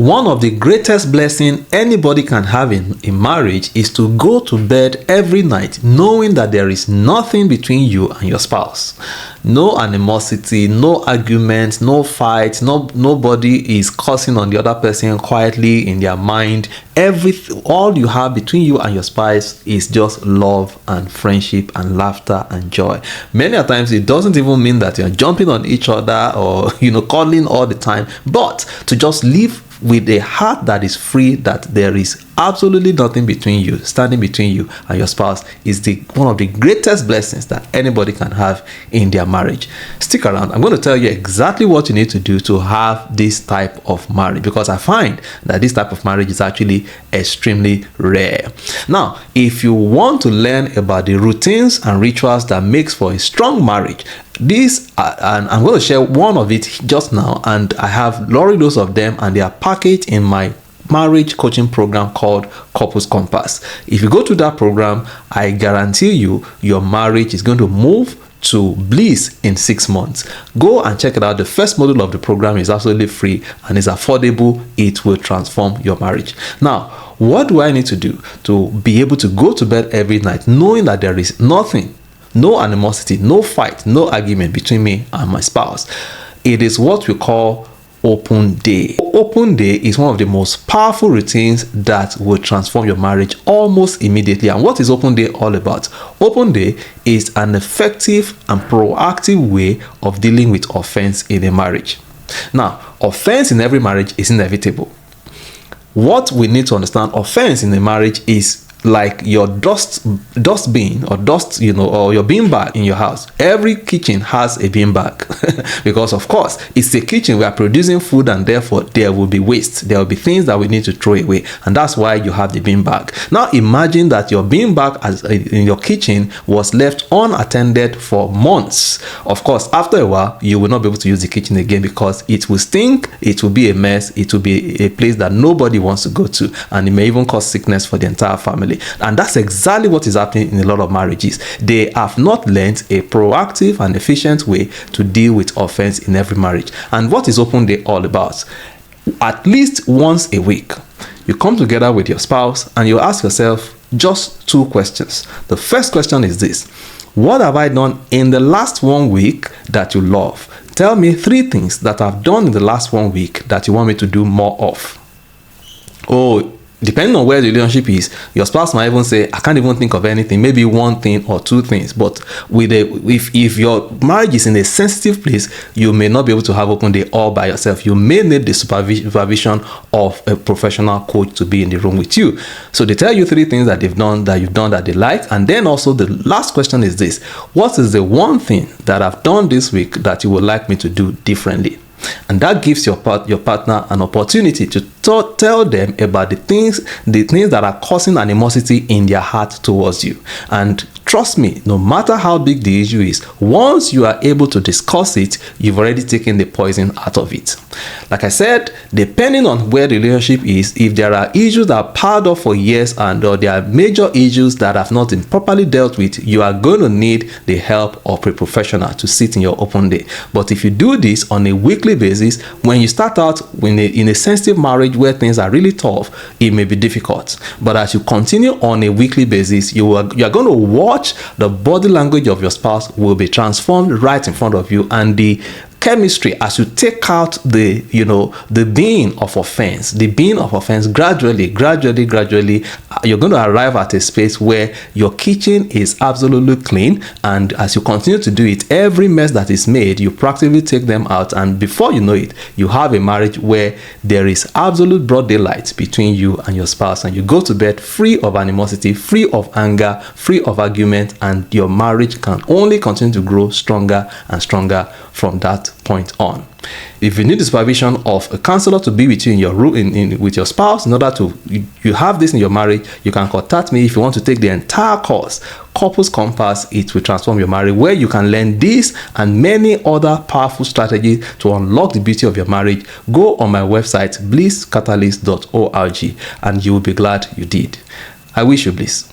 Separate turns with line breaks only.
One of the greatest blessings anybody can have in marriage is to go to bed every night knowing that there is nothing between you and your spouse. No animosity, no arguments, no fights, nobody is cursing on the other person quietly in their mind. All you have between you and your spouse is just love and friendship and laughter and joy. Many a times it doesn't even mean that you're jumping on each other or cuddling all the time, but to just live with a heart that is free, that there is absolutely nothing standing between you and your spouse, is one of the greatest blessings that anybody can have in their marriage. Stick around. I'm going to tell you exactly what you need to do to have this type of marriage, because I find that this type of marriage is actually extremely rare. Now, if you want to learn about the routines and rituals that makes for a strong marriage, and I'm going to share one of it just now, and I have loads of them, and they are packaged in my marriage coaching program called Couples Compass. If you go to that program, I guarantee you your marriage is going to move to bliss in 6 months. Go and check it out. The first module of the program is absolutely free and is affordable. It will transform your marriage. Now, what do I need to do to be able to go to bed every night knowing that there is nothing, no animosity, no fight, no argument between me and my spouse? It is what we call open day. Open day is one of the most powerful routines that will transform your marriage almost immediately. And what is open day all about? Open day is an effective and proactive way of dealing with offense in a marriage. Now, offense in every marriage is inevitable. What we need to understand, offense in a marriage is like your dust bin or dust, or your bin bag in your house. Every kitchen has a bin bag because of course it's a kitchen. We are producing food, and therefore there will be waste. There will be things that we need to throw away, and that's why you have the bin bag. Now imagine that your bin bag in your kitchen was left unattended for months. Of course, after a while you will not be able to use the kitchen again because it will stink, it will be a mess, it will be a place that nobody wants to go to, and it may even cause sickness for the entire family. And that's exactly what is happening in a lot of marriages. They have not learned a proactive and efficient way to deal with offense in every marriage. And what is open day all about? At least once a week, you come together with your spouse and you ask yourself just 2 questions. The first question is this: what have I done in the last 1 week that you love? Tell me 3 things that I've done in the last 1 week that you want me to do more of. Depending on where the relationship is, your spouse might even say, I can't even think of anything, maybe 1 thing or 2 things. But if your marriage is in a sensitive place, you may not be able to have open day all by yourself. You may need the supervision of a professional coach to be in the room with you. So they tell you 3 things that you've done that they like. And then also the last question is this: what is the 1 thing that I've done this week that you would like me to do differently? And that gives your partner an opportunity to tell them about the things that are causing animosity in their heart towards you. And trust me, no matter how big the issue is, once you are able to discuss it, you've already taken the poison out of it. Like I said, depending on where the relationship is, if there are issues that are piled up for years or there are major issues that have not been properly dealt with, you are going to need the help of a professional to sit in your open day. But if you do this on a weekly basis, when you start out in a sensitive marriage where things are really tough, it may be difficult. But as you continue on a weekly basis, you are going to watch the body language of your spouse will be transformed right in front of you, and the chemistry, as you take out the bin of offense, gradually, you're going to arrive at a space where your kitchen is absolutely clean. And as you continue to do it, every mess that is made, you practically take them out, and before you know it, you have a marriage where there is absolute broad daylight between you and your spouse, and you go to bed free of animosity, free of anger, free of argument, and your marriage can only continue to grow stronger and stronger from that point on. If you need the supervision of a counselor to be with you in your room with your spouse in order to you have this in your marriage, you can contact me. If you want to take the entire course, Couples Compass, it will transform your marriage, where you can learn this and many other powerful strategies to unlock the beauty of your marriage. Go on my website, blisscatalyst.org, and you will be glad you did. I wish you bliss.